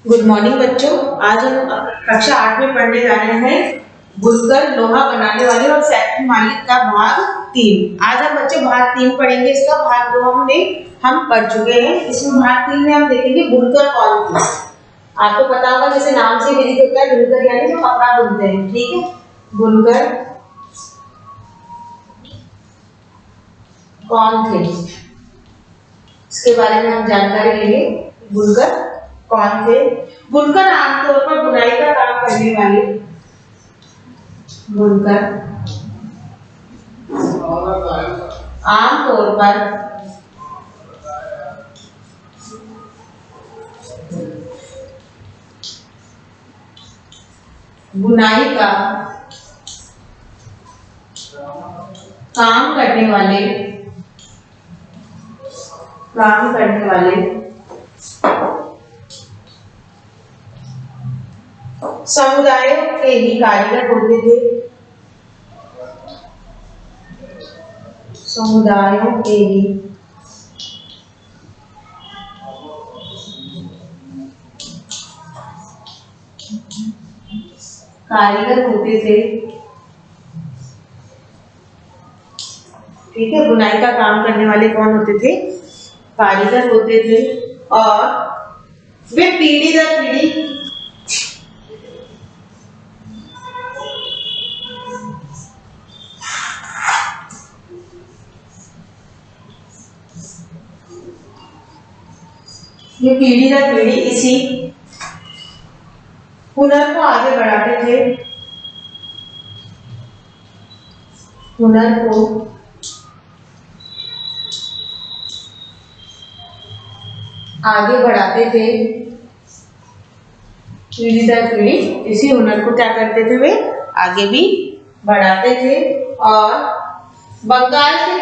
Good morning बच्चों। आज हम कक्षा 8 में पढ़ने जा रहे हैं बुनकर लोहा बनाने वाले और फैक्ट्री मालिक का भाग 3। आज हम बच्चे भाग 3 पढ़ेंगे। इसका भाग 2 हम पढ़ चुके हैं। इसमें भाग 3 में हम देखेंगे बुनकर कौन थे। आपको पता होगा जैसे नाम से विदित होता है, बुनकर यानी जो कपड़ा बुनते हैं। ठीक है, बुनकर कौन थे इसके बारे में हम जानकारी लेंगे। बुनकर कौन थे? बुनकर आमतौर पर बुनाई का काम करने वाले बुनकर आमतौर पर बुनाई का काम करने वाले समुदायों के ही कारीगर होते थे। समुदायों के ही कारीगर होते थे। ठीक है, बुनाई का काम करने वाले कौन होते थे? कारीगर होते थे। और वे पीढ़ी दर पीढ़ी इसी हुनर को आगे बढ़ाते थे। हुनर को आगे बढ़ाते थे। पीढ़ी दर पीढ़ी इसी हुनर को क्या करते थे? वे आगे भी बढ़ाते थे। और बंगाल के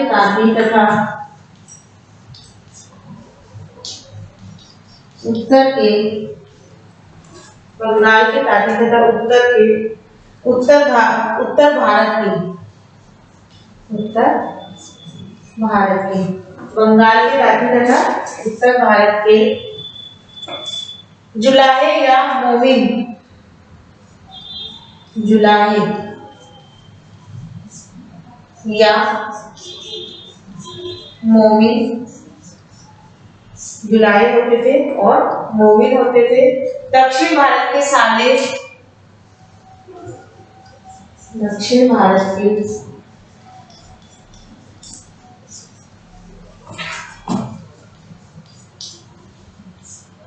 तांती तथा उत्तर भारत के जुलाहे या मोमिन जुलाहे होते थे और मोमिन होते थे। दक्षिण भारत के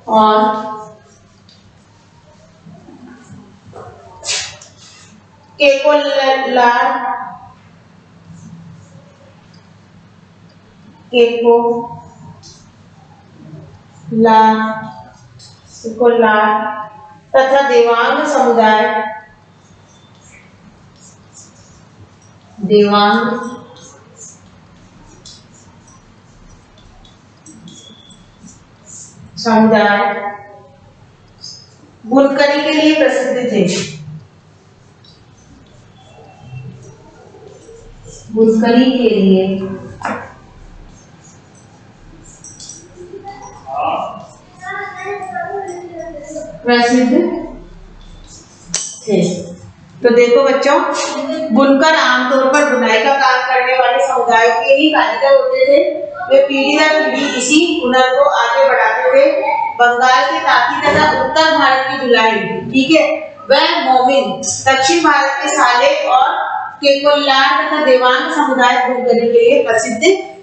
और तथा देवांग समुदाय बुनकरी के लिए प्रसिद्ध थे। बुनकरी के लिए प्रसिद्ध थे। तो देखो बच्चों, बुनकर आमतौर पर बुनाई का काम करने वाले समुदायों के ही कारीगर होते थे। वे पीढ़ी दर पीढ़ी इसी हुनर को आगे बढ़ाते थे। बंगाल के तांती तथा उत्तर भारत की जुलाई, ठीक है, वह मोमिन, दक्षिण भारत के साले और केकोल्लार तथा देवांग समुदाय बुनकरी के लिए प्रसिद्ध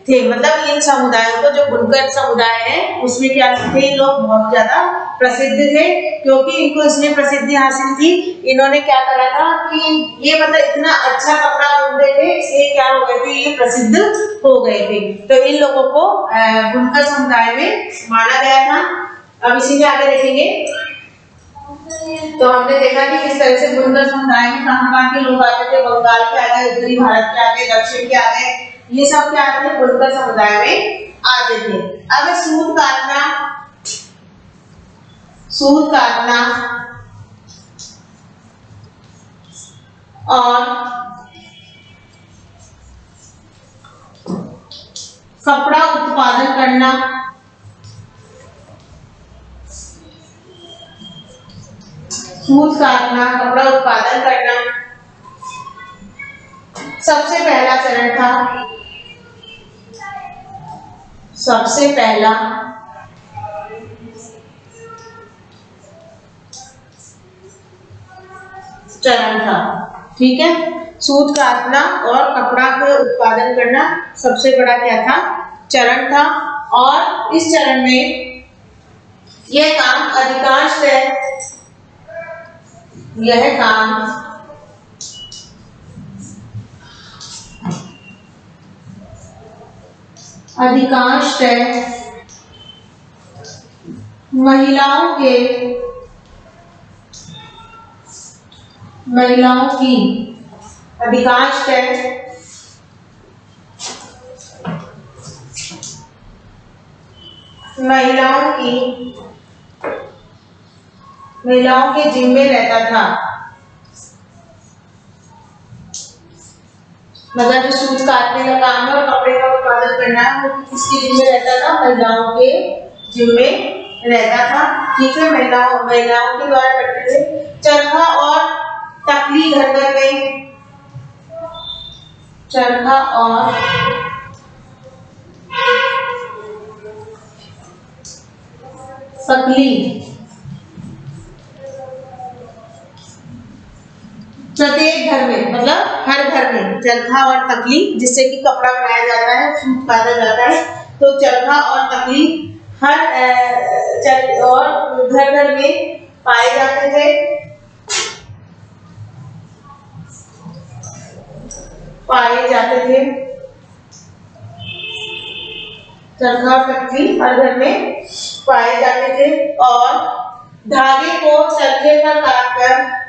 थे। मतलब इन समुदायों को, जो बुनकर समुदाय है, उसमें क्या थे? लोग बहुत ज्यादा प्रसिद्ध थे। क्योंकि इनको इसलिए प्रसिद्धि हासिल थी, इन्होंने क्या करा था कि ये मतलब इतना अच्छा कपड़ा बुनते थे, इसलिए क्या हो गए थे? ये प्रसिद्ध हो गए थे। तो इन लोगों को बुनकर समुदाय में माना गया था। अब इसी में आगे देखेंगे। तो हमने देखा कि किस तरह से बुनकर समुदाय में कहां के लोग आते थे। बंगाल के आ गए, उत्तरी भारत के आ गए, दक्षिण के आ गए, ये सब क्या आते थे? बुनकर समुदाय में आते थे। अब सूत काटना और कपड़ा उत्पादन करना, सूत काटना, कपड़ा उत्पादन करना सबसे पहला चरण था। सबसे पहला चरण था। ठीक है, सूत काटना और कपड़ा का उत्पादन करना सबसे बड़ा क्या था, चरण था। और इस चरण में यह काम अधिकांशतः महिलाओं की महिलाओं के जिम्मे रहता था। मतलब जो सूत काटने का काम है और कपड़े का उत्पादन करना है वो किसके जिम्मे रहता था, महिलाओं के जिम्मे रहता था। ठीक है, महिलाओं के द्वारा करते थे। चरखा और तकली घर घर में, चरखा और तकली प्रत्येक घर में, मतलब हर घर में चरखा और तकली, जिससे कि कपड़ा बनाया जाता है, सूत काटा जाता है। तो चरखा और तकली हर और घर घर में पाए जाते थे। चरखा और तकली हर घर में पाए जाते थे। और धागे को चरखे पर काटकर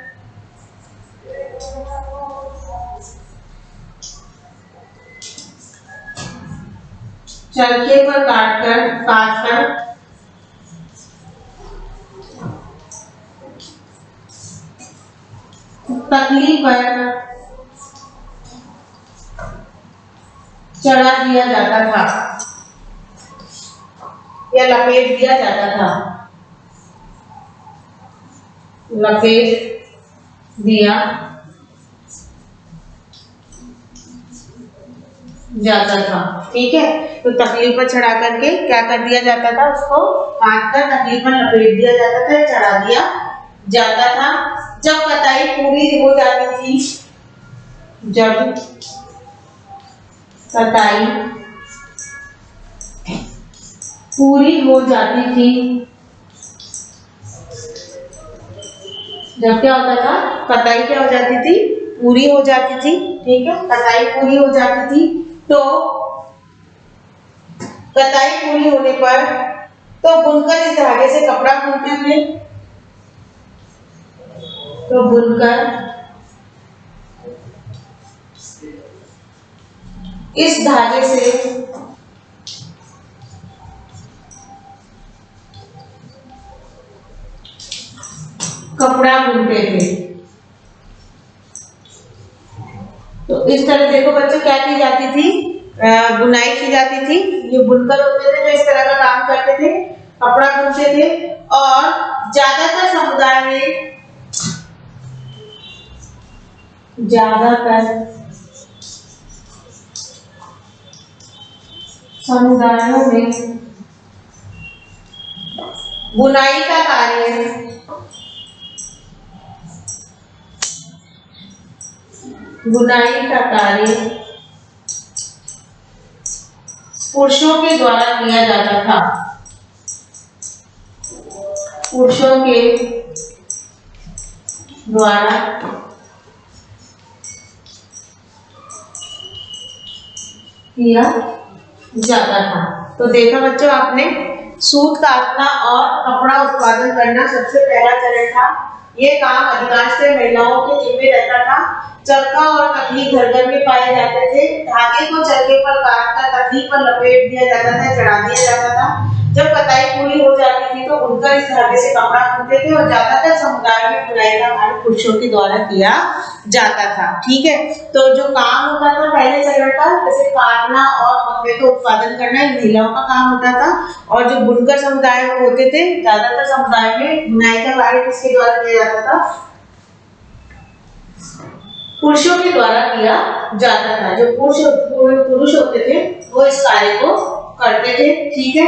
तकली पर चढ़ा दिया जाता था या लपेट दिया जाता था। ठीक है, तो तकली पर चढ़ा करके क्या कर दिया जाता था, उसको काट कर तकली पर लपेट दिया जाता था, चढ़ा दिया जाता था। जब कताई पूरी हो जाती थी, जब क्या होता था, कताई क्या हो जाती थी, पूरी हो जाती थी। ठीक है, कताई पूरी हो जाती थी। तो कताई पूरी होने पर तो बुनकर इस धागे से कपड़ा बुनते थे। तो बुनकर इस धागे से कपड़ा बुनते थे। तो इस तरह देखो बच्चों क्या की जाती थी, बुनाई की जाती थी। ये बुनकर होते थे जो इस तरह का काम करते थे, कपड़ा बुनते थे। और ज्यादातर समुदायों में बुनाई का कार्य पुरुषों के द्वारा किया जाता था। पुरुषों के द्वारा किया जाता था। तो देखा बच्चों आपने, सूत काटना और कपड़ा उत्पादन करना सबसे पहला चरण था। ये काम अधिकांशतः महिलाओं के जिम्मे रहता था। चरखा और तकली घर घर में पाए जाते थे। धागे को चरखे पर काटकर तकली पर लपेट दिया जाता था, चढ़ा दिया जाता था। जब कताई पूरी हो जाती थी तो बुनकर इस धागे से कपड़ा बुनते थे और ज्यादातर समुदाय में बुनाई का कार्य पुरुषों के द्वारा किया जाता था। ठीक है, तो जो काम होता था पहले चरण का, जैसे काटना और कपड़े का उत्पादन करना महिलाओं का काम होता था, और जो बुनकर समुदाय होते थे, ज्यादातर समुदाय में बुनाई का कार्य किसके द्वारा किया जाता था? पुरुषों के द्वारा किया जाता था। जो पुरुष होते थे वो इस कार्य को करते थे। ठीक है,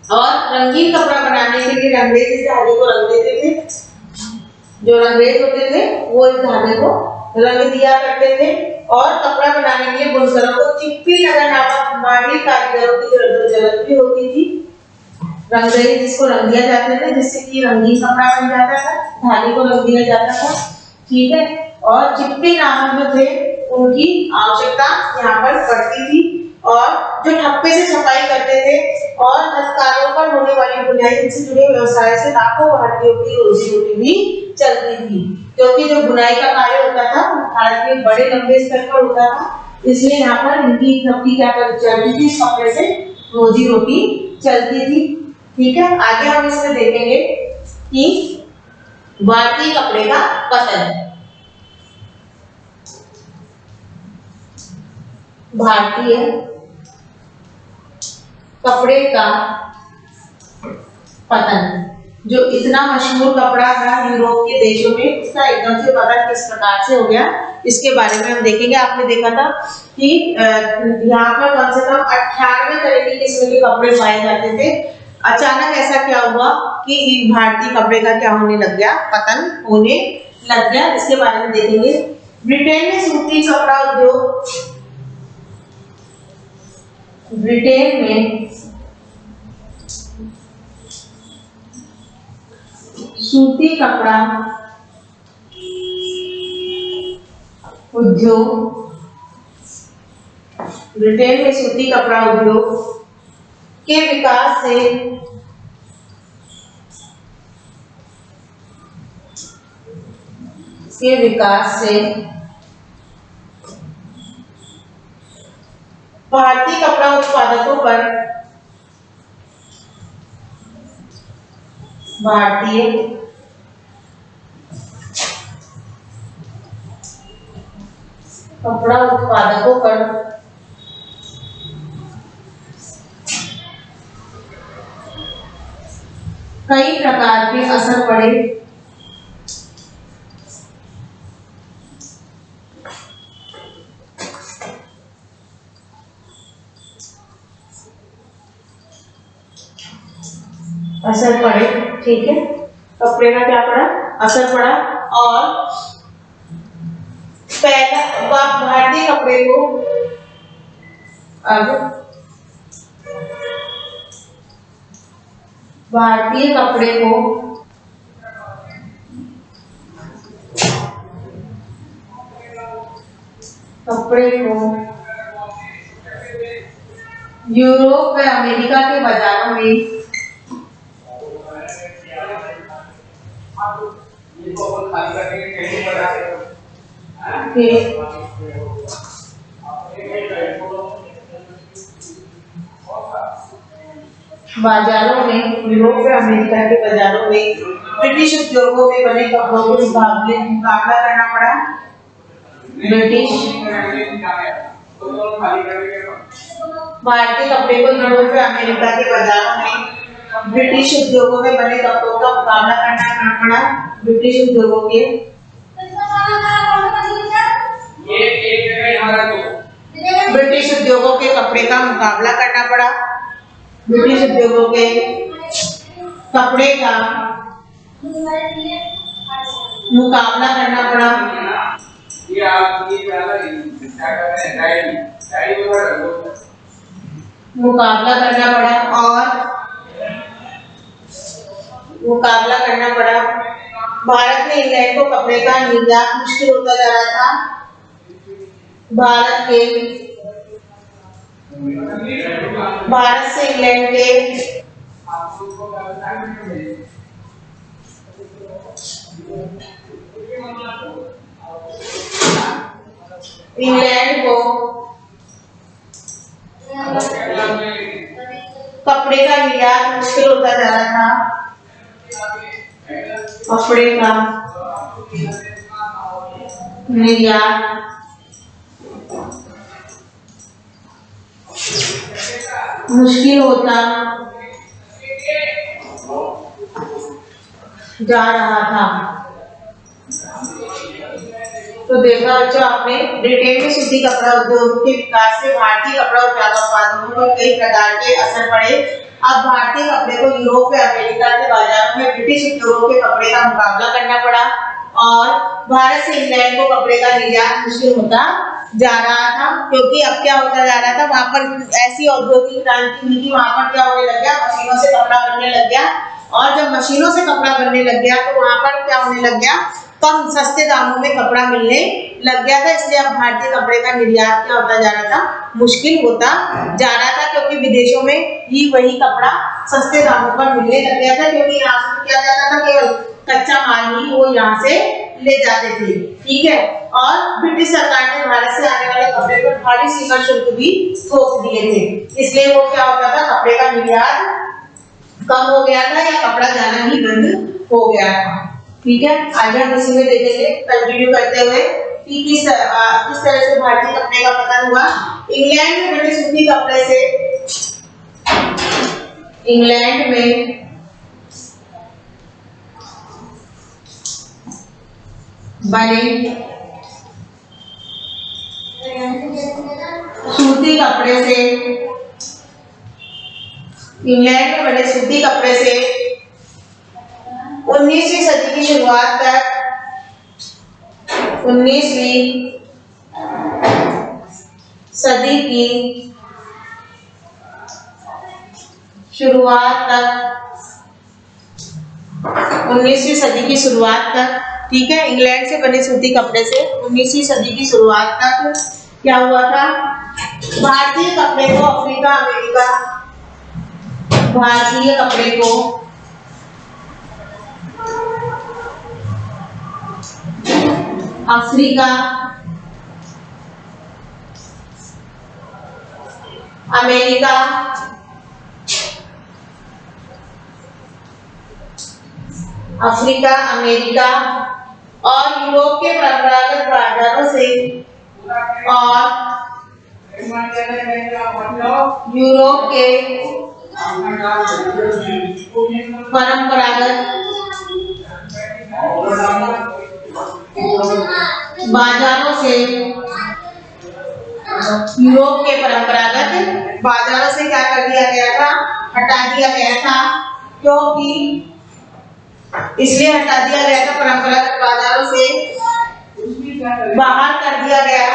और रंगीन कपड़ा बनाने के लिए रंगरेज इस धागे को रंग देते थे। जो रंगरेज होते थे वो इस धागे को रंग दिया करते थे, और कपड़ा बनाने के लिए बुनकरों को चिप्पी नगर नामक माहिर कारीगरों की जरूरत भी होती थी। रंगरेज जिसको रंग दिया जाते थे, जिससे कि रंगीन कपड़ा बन जाता था, धागे को रंग दिया जाता था। ठीक है, और चिप्पी नामक जो थे उनकी आवश्यकता यहाँ पर पड़ती थी, और जो ठप्पे से छपाई करते थे और हस्तकारों पर होने वाली बुनाई से जुड़े व्यवसाय से लाखों भारतीयों की रोजी रोटी भी चलती थी। क्योंकि जो बुनाई का कार्य होता था भारत में बड़े लंबे स्तर पर होता था, इसलिए यहाँ पर इनकी ठप्पी क्या चलती थी, इस कपड़े से रोजी रोटी चलती थी। ठीक है, आगे हम इसमें देखेंगे कि भारतीय कपड़े का पतन। भारतीय कपड़े का पतन, जो इतना मशहूर कपड़ा था यूरोप के देशों में, उसका एकदम से पतन किस प्रकार से हो गया, इसके बारे में हम देखेंगे। आपने देखा था कि यहाँ पर कम से कम 98 तरह की किस्म के कपड़े पाए जाते थे। अचानक ऐसा क्या हुआ कि भारतीय कपड़े का क्या होने लग गया, पतन होने लग गया, इसके बारे में देखेंगे। ब्रिटेन में सूती कपड़ा उद्योग, ब्रिटेन में सूती कपड़ा उद्योग, ब्रिटेन में सूती कपड़ा उद्योग के विकास से भारतीय कपड़ा उत्पादकों पर कई प्रकार के असर पड़े। ठीक है, कपड़े का क्या पड़ा, असर पड़ा। और पहला भारतीय कपड़े को यूरोप व अमेरिका के बाजारों में यूरोप व अमेरिका के बाजारों में ब्रिटिश उद्योगों में बने कपड़ों के मुकाबला करना पड़ा। भारतीय कपड़े को यूरोप व अमेरिका के बाजारों में ब्रिटिश उद्योगों में बने कपड़ों का मुकाबला करना पड़ा। ब्रिटिश उद्योगों के कपड़े का मुकाबला करना पड़ा। ब्रिटिश उद्योगों के कपड़े का मुकाबला करना पड़ा। भारत में इंग्लैंड को कपड़े का निर्यात मुश्किल होता जा रहा था। भारत से इंग्लैंड को कपड़े का निर्यात होता जा रहा था कपड़े का निर्यात मुश्किल होता जा रहा था। तो देखा बच्चों आपने, ब्रिटेन में सूती कपड़ा उद्योग के विकास से भारतीय कपड़ा उत्पादों पर कई प्रकार के असर पड़े। अब भारतीय कपड़े को यूरोप या अमेरिका के बाजारों में ब्रिटिश उद्योगों के कपड़े का मुकाबला करना पड़ा और भारत से इंग्लैंड को कपड़े का निर्यात मुश्किल होता जा रहा था, क्योंकि अब क्या होता जा रहा था, वहां पर ऐसी औद्योगिक क्रांति हुई कि वहां पर क्या होने लग गया, मशीनों से कपड़ा बनने लग गया। और जब मशीनों से कपड़ा बनने लग गया तो वहां पर क्या होने लग गया, कम सस्ते दामों में कपड़ा मिलने लग गया था। इसलिए अब भारतीय कपड़े का निर्यात क्या होता जा रहा था, मुश्किल होता जा रहा था, क्योंकि विदेशों में ही वही कपड़ा सस्ते दामों पर मिलने लग गया था, क्योंकि यहाँ से क्या जाता था, केवल कच्चा माल ही वो यहाँ से ले जाते थे। ठीक है, और ब्रिटिश सरकार ने भारत से आने वाले कपड़े पर भारी सीमा शुल्क भी थोप दिए थे। इसलिए वो क्या होता था, कपड़े का निर्यात कम हो गया था या कपड़ा जाना ही बंद हो गया था। ठीक है, आगे हम इसी में देखेंगे, कंटिन्यू करते हुए कि किस तरह से भारतीय कपड़े का पतन हुआ। इंग्लैंड में बने सूती कपड़े से इंग्लैंड में बने सूती कपड़े से इंग्लैंड में बने सूती कपड़े से 19वीं सदी की शुरुआत तक 19वीं सदी की शुरुआत तक 19वीं सदी की शुरुआत तक, ठीक है, इंग्लैंड से बने सूती कपड़े से 19वीं सदी की शुरुआत तक क्या हुआ था, भारतीय कपड़े को अफ्रीका अमेरिका, भारतीय कपड़े को अफ्रीका अमेरिका और यूरोप के परंपरागत बाजारों से क्या कर दिया गया था, हटा दिया गया था, क्योंकि इसलिए हटा दिया गया था, परंपरागत बाजारों से बाहर कर दिया गया,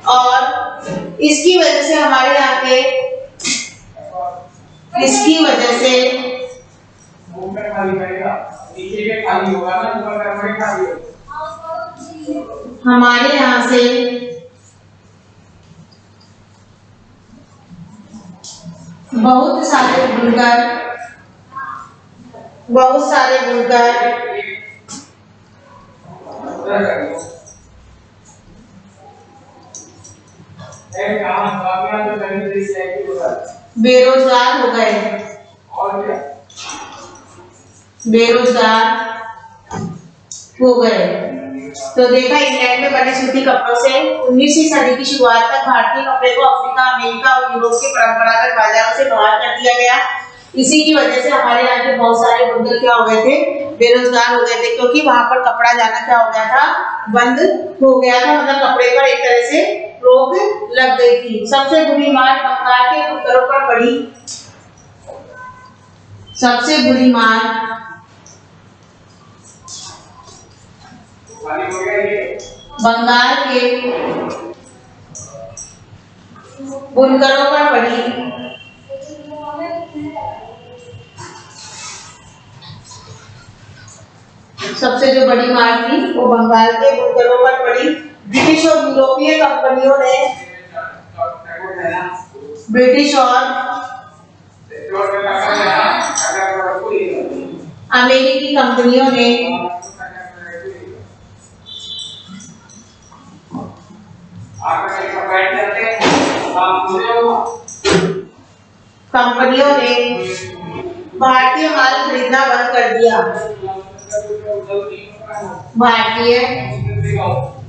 और इसकी वजह से हमारे यहाँ के हमारे यहाँ से बहुत सारे बुनकर बेरोजगार हो गए। तो देखा, इंग्लैंड में बने सूती कपड़ों से 19वीं सदी की शुरुआत तक भारतीय कपड़े को अफ्रीका अमेरिका और यूरोप के परंपरागत बाजारों से बाहर कर दिया गया। इसी की वजह से हमारे यहाँ के बहुत सारे बुनकर क्या हो गए थे, बेरोजगार हो गए थे, क्योंकि वहां पर कपड़ा जाना क्या हो गया था, बंद हो गया था, मतलब कपड़े पर एक तरह से रोक लग गई थी। सबसे बुरी मार बंगाल के बुनकरों पर पड़ी, सबसे बुरी मार बंगाल के बुनकरों पर पड़ी। सबसे जो बड़ी मार थी वो बंगाल के बुनकरों पर पड़ी। ब्रिटिश और यूरोपीय कंपनियों ने अमेरिकी कंपनियों ने भारतीय माल खरीदना बंद कर दिया। भारतीय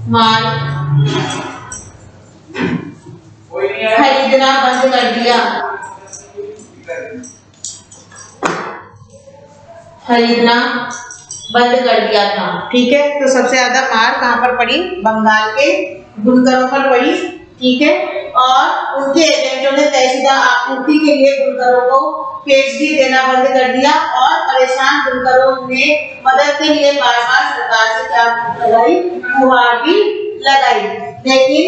माल खरीदना बंद कर दिया। खरीदना बंद कर दिया था। ठीक है, तो सबसे ज्यादा मार कहाँ पर पड़ी? बंगाल के बुनकरों पर पड़ी। ठीक है, और उनके एजेंटों ने तयशुदा आपूर्ति के लिए बुनकरों को पेशगी देना बंद कर दिया और परेशान बुनकरों ने मदद के लिए बार-बार सरकार से क्या लगाई? गुहार भी लगाई। लेकिन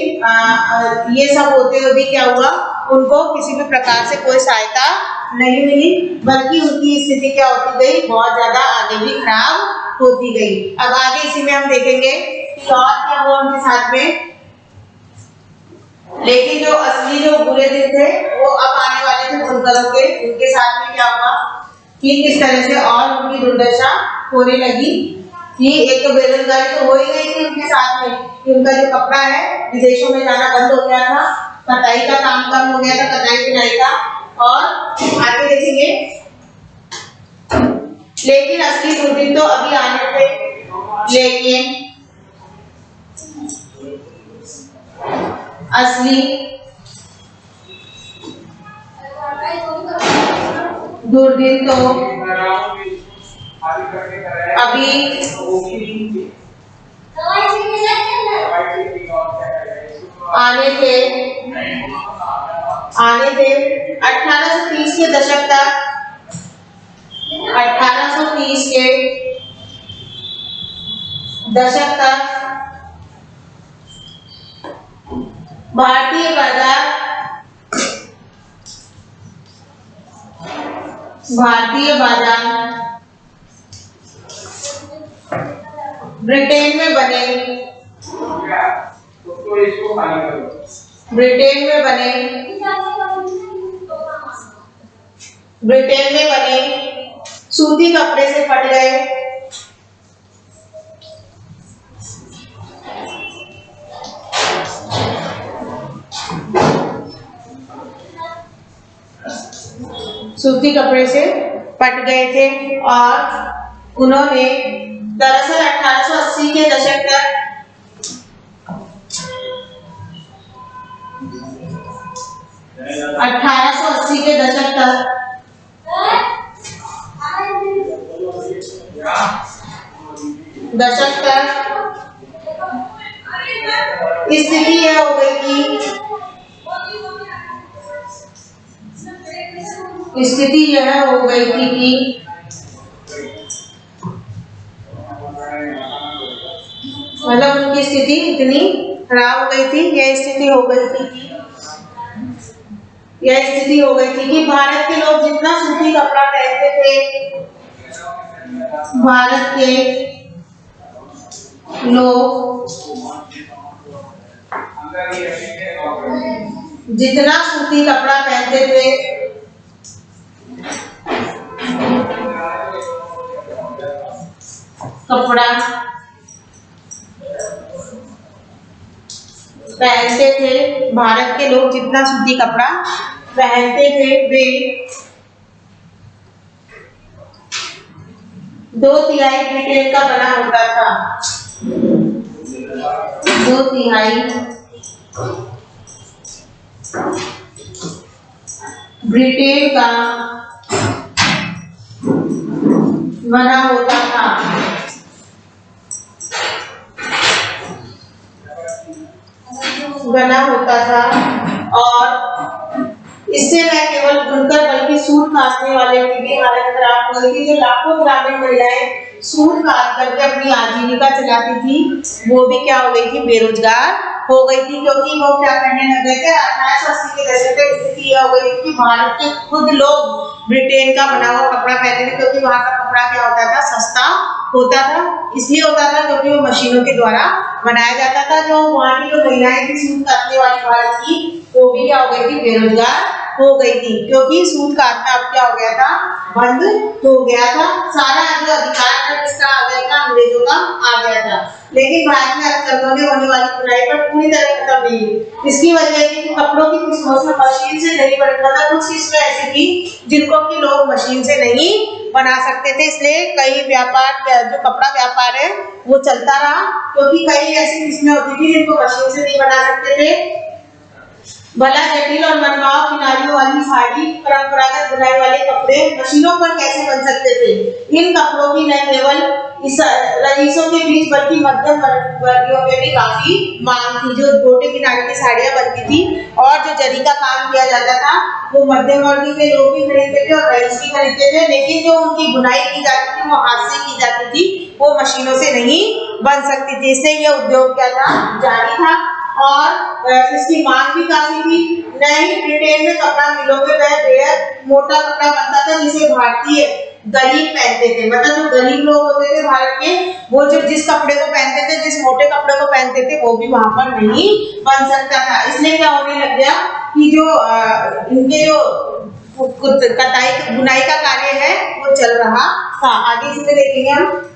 ये सब होते हुए भी क्या हुआ? उनको किसी भी प्रकार से कोई सहायता नहीं मिली, बल्कि उनकी स्थिति क्या होती गई? बहुत ज्यादा आगे भी खराब होती गई। अब आगे इसी में हम देखेंगे कि और क्या हुआ उनके साथ में। लेकिन जो असली जो बुरे दिन थे वो अब आने वाले थे बुनकरों के। उनके साथ में क्या हुआ कि किस तरह से और उनकी दुर्दशा होने लगी कि एक तो बेरोजगारी तो हो ही गई थी उनके साथ में कि उनका जो कपड़ा है विदेशों में जाना बंद हो गया था, कटाई का काम कम हो गया था, कटाई बुनाई का। और आगे देखेंगे, लेकिन असली दुर्दिन तो अभी आने थे। लेकिन असली दुर्दिन तो अभी आने थे 1830 के दशक तक। 1830 के दशक तक भारतीय बाजार ब्रिटेन में बने सूती कपड़े से फट गए। सूती कपड़े से पट गए थे और उन्होंने दरअसल 1880 के दशक तक स्थिति यह हो गई थी कि मतलब उनकी स्थिति इतनी खराब हो गई थी, यह स्थिति हो गई थी कि भारत के लोग जितना सूती कपड़ा पहनते थे, भारत के लोग जितना सूती कपड़ा पहनते थे, भारत के लोग जितना सूती कपड़ा पहनते थे वे 2/3 ब्रिटेन का बना होता था। 2/3 ब्रिटेन का बना होता था। और इससे न केवल बुनकर बल्कि सूत काटने वाले की भी हालत खराब हो गई थी। जो लाखों ग्रामीण महिलाएं सूत काट करके अपनी आजीविका चलाती थी, वो भी क्या हो गई थी? बेरोजगार हो गई थी, क्योंकि वो क्या करने लग गए थे? 1880 के दशक में स्थिति यह हो गई थी कि भारत के खुद लोग ब्रिटेन का बना हुआ कपड़ा पहनते थे, क्योंकि वहाँ का कपड़ा क्या होता था, सस्ता होता था। इसलिए होता था क्योंकि वो मशीनों के द्वारा बनाया जाता था। जो वहाँ की जो महिलाएं थी सूत काटने वाली भारत की, वो भी क्या हो गई थी, बेरोजगार हो गई थी, क्योंकि सूत काटना अब क्या हो गया था, बंद हो गया था। सारा जो अधिकार था किसका आ गया था, अंग्रेजों का आ गया था। लेकिन भारत में अक्सर होने वाली बुनाई पर पूरी तरह खत्म नहीं हुई। इसकी वजह ये थी कि कपड़ों की किस्मों में मशीन से नहीं बनता था, कुछ किस्में ऐसी थी जिनको कि लोग मशीन से नहीं बना सकते थे। इसलिए कई व्यापार, जो कपड़ा व्यापार है वो चलता रहा, क्योंकि कई ऐसी किस्में होती थी जिनको मशीन से नहीं बना सकते थे। भला जटिल और मनमाव किनारियों वाली साड़ी, परंपरागत बुनाई वाले कपड़े मशीनों पर कैसे बन सकते थे। इन कपड़ों की न केवल इस रईसों के बीच बल्कि मध्यम वर्गीयों में भी काफी मांग थी। जो छोटे किनारे की साड़ियां बनती थी और जो जरी का काम किया जाता था, वो मध्यम वर्ग के लोग भी खरीदते थे और रईस भी खरीदते थे। लेकिन जो उनकी बुनाई की जाती थी वो हाथ से की जाती थी, वो मशीनों से नहीं बन सकती थी। इसलिए यह उद्योग क्या था, जारी था और इसकी मांग भी काफी थी। नई ब्रिटेन में कपड़ा मिलों में वह बेहद मोटा कपड़ा बनता था, जिसे भारतीय गरीब पहनते थे। मतलब जो गरीब लोग होते थे भारत के, वो जो जिस कपड़े को पहनते थे, जिस मोटे कपड़े को पहनते थे, वो भी वहां पर नहीं बन सकता था। इसलिए क्या होने लग गया कि जो इनके जो कटाई बुनाई का कार्य है वो चल रहा था। आगे इसमें देखेंगे हम।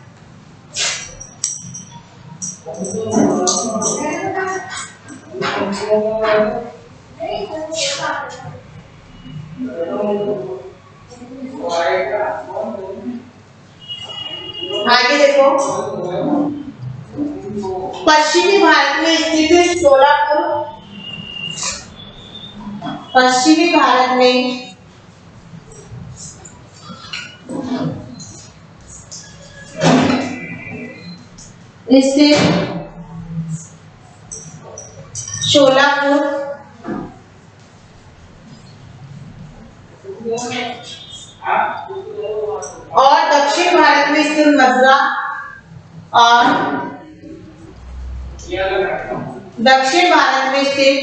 आगे देखो, पश्चिमी भारत में स्थित सोलापुर, पश्चिमी भारत में स्थित सोलापुर और दक्षिण भारत में स्थित मथुरा और दक्षिण भारत में स्थित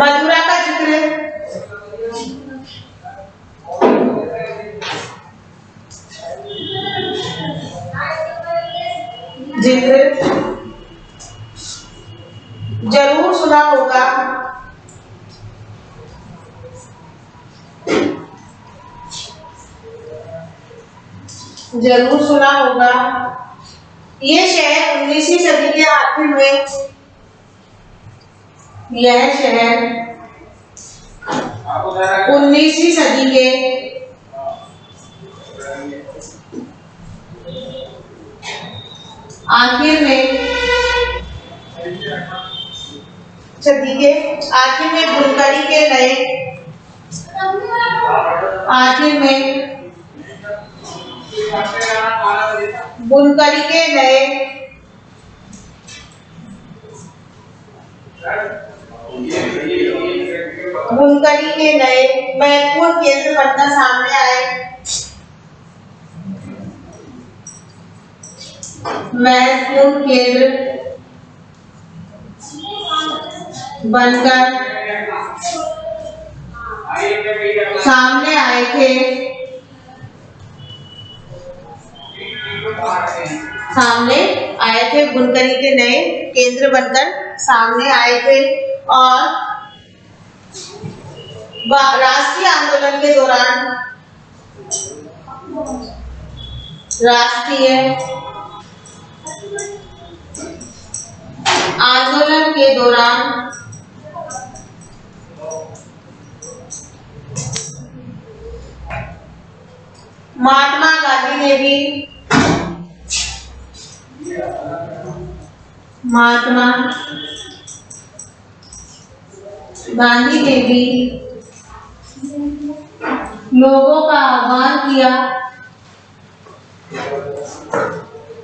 मथुरा का जिक्र जरूर सुना होगा। जरूर सुना होगा। ये शहर 19वीं सदी के आखिर में, यह शहर 19वीं सदी के आखिर में बुनकरी के नए बुनकरी के नए महत्वपूर्ण केंद्र बनकर सामने आए। महत्वपूर्ण केंद्र बनकर सामने आए थे। बुनकरी के नए केंद्र बनकर सामने आए थे और राष्ट्रीय आंदोलन के दौरान महात्मा गांधी ने भी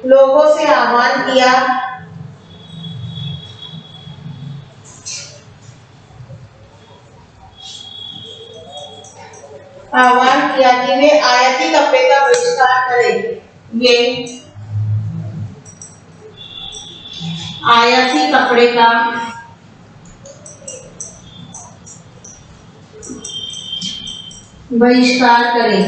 लोगों से आह्वान किया कि वे आयाती कपड़े का बहिष्कार करें। आयासी कपड़े का बहिष्कार करें,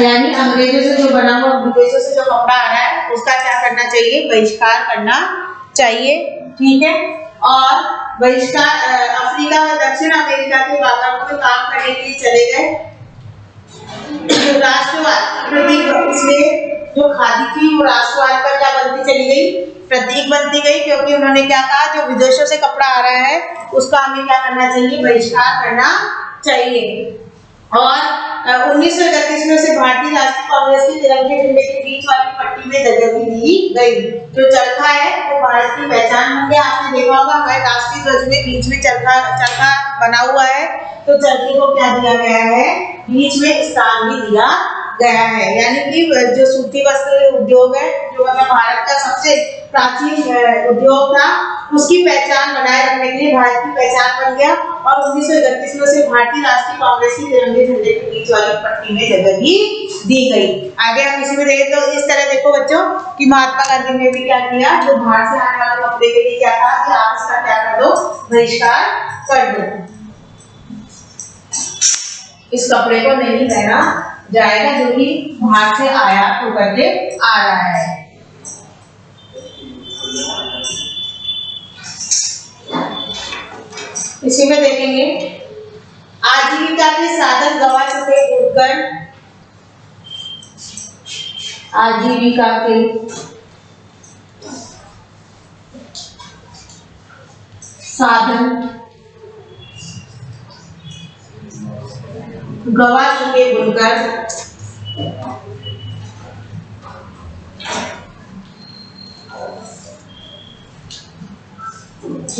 यानी अंग्रेजों से जो बना हुआ, विदेशों से जो कपड़ा आ रहा है उसका क्या करना चाहिए, बहिष्कार करना चाहिए। ठीक है। और बहिष्कार अफ्रीका व दक्षिण अमेरिका के बागानों में काम करने के लिए चले गए जो राष्ट्रवाद प्रतीक, इसमें जो खादी थी वो राष्ट्रवाद का क्या बनती चली गई, प्रतीक बनती गई, क्योंकि उन्होंने क्या कहा, जो विदेशों से कपड़ा आ रहा है उसका हमें क्या करना चाहिए, बहिष्कार करना चाहिए। और 1931 में से भारतीय राष्ट्रीय कांग्रेस के तिरंगे झंडे के बीच वाली पट्टी में जगह भी दी गई। जो चरखा है वो भारत की पहचान बन गया। आपने देखा होगा हमारे राष्ट्रीय ध्वज में बीच में चरखा बना हुआ है, तो चरखे को क्या दिया गया है, बीच में स्थान भी दिया गया है। यानी कि जो सूती वस्त्र उद्योग है, जो मतलब भारत का सबसे प्राचीन उद्योग था, उसकी पहचान बनाए रखने के लिए भारत की पहचान बन गया। और 1931 में से भारतीय राष्ट्रीय कांग्रेस की तिरंगे झंडे के बीच वाली पट्टी में जगह भी दी गई। आगे हम इसी में देखें तो इस तरह देखो बच्चों कि महात्मा गांधी ने भी क्या किया, जो बाहर से आने वाले कपड़े के लिए क्या कहा कि आप इसका क्या कर दो, बहिष्कार कर दो, इस कपड़े को नहीं पहना जाएगा जो कि बाहर से आयात होकर के आ रहा है। इसी में देखेंगे आजीविका के साधन गवा चुके बुनकर, आजीविका के साधन गवा चुके बुनकर,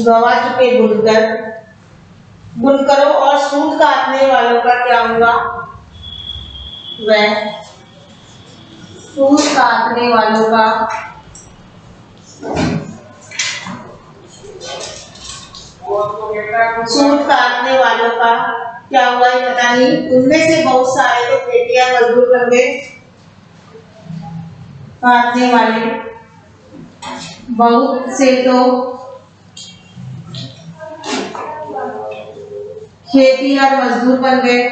गवा चुके बुनकर, बुनकरों और सूत काटने वालों का क्या होगा, वह सूत काटने वालों का सूत काटने वालों का क्या हुआ ये पता नहीं। उनमें से बहुत सारे तो खेतिया मजदूर बन गए, काटने वाले बहुत से तो खेती और मजदूर बन गए।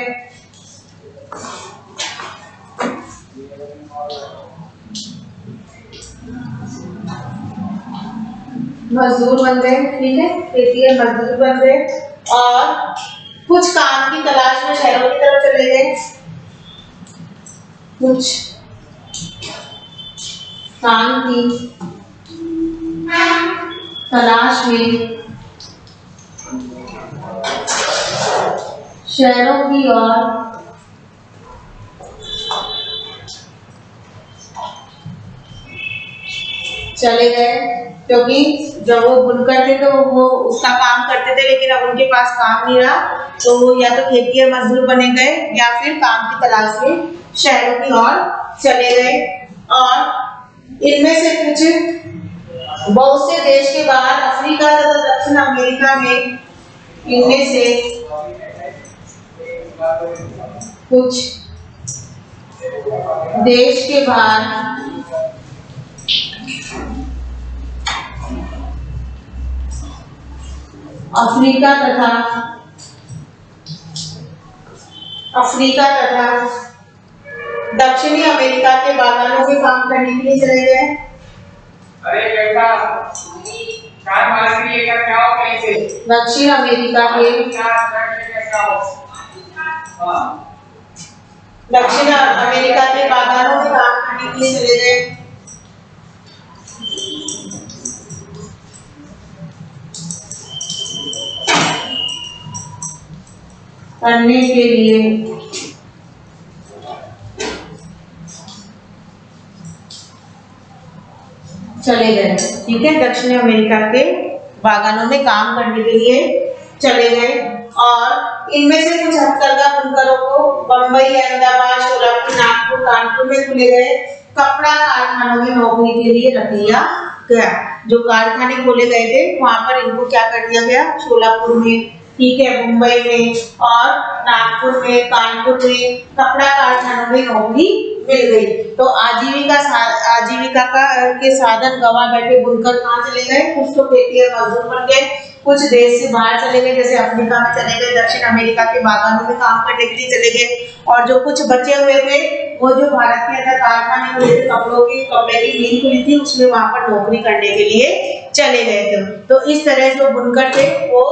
मजदूर बन गए, ठीक है, खेती और मजदूर बन गए। और कुछ काम की तलाश में शहरों की तरफ चले गए, कुछ काम की तलाश में शहरों की ओर चले गए, क्योंकि जब वो बुनकर थे तो वो उसका काम करते थे, लेकिन अब उनके पास काम नहीं रहा, तो वो या तो खेती और मजदूर बने गए या फिर काम की तलाश में शहरों की ओर चले गए। और इनमें से कुछ बहुत से देश के बाहर अफ्रीका तथा दक्षिण अमेरिका में, इनमें से कुछ देश के बाहर अफ्रीका तथा दक्षिणी अमेरिका के बागानों में काम करने के लिए चले गए। अरे बेटा चार मार्क्स के लिए क्या हो कैसे दक्षिण अमेरिका के दक्षिण अमेरिका के बागानों में काम करने के लिए चले गए। करने के लिए चले गए, ठीक है, दक्षिण अमेरिका के बागानों में काम करने के लिए चले गए। और इनमें से कुछ हथकरघा बुनकरों को बंबई, अहमदाबाद, सोलापुर, नागपुर, कानपुर में खुले गए कपड़ा कारखानों में नौकरी के लिए रख दिया गया। जो कारखाने खोले गए थे वहां पर इनको क्या कर दिया गया, सोलापुर में, ठीक है, मुंबई में और नागपुर में, कानपुर में कपड़ा कारखानों में नौकरी मिल गई। तो आजीविका के साधन गंवा बैठे बुनकर कहाँ चले गए, कुछ तो खेती और मजदूर बन गए, कुछ देश से बाहर चले गए, जैसे अफ्रीका में चले गए, दक्षिण अमेरिका के बागानों में काम करने के लिए चले गए, और जो कुछ बचे हुए थे वो जो भारत के अंदर कारखाने खुले थे, कपड़े की मिल खुली थी, उसमें वहां पर नौकरी करने के लिए चले गए थे। तो इस तरह जो बुनकर थे वो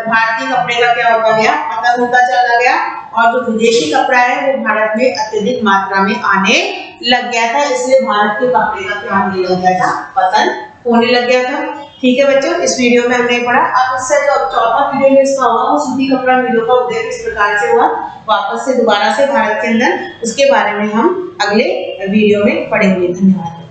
भारतीय कपड़े का क्या होता गया, पतन होता चला गया, और जो विदेशी कपड़ा है वो भारत में अत्यधिक मात्रा में आने लग गया था, इसलिए भारत के कपड़े का क्या होने लग गया था, पतन होने लग गया था। ठीक है बच्चों, इस वीडियो में हमने पढ़ा। अब इससे जो चौथा वीडियो में इसका होगा वो सूती कपड़ा मिलों का उदय किस प्रकार से हुआ वापस से दोबारा से भारत के अंदर, उसके बारे में हम अगले वीडियो में पढ़ेंगे। धन्यवाद।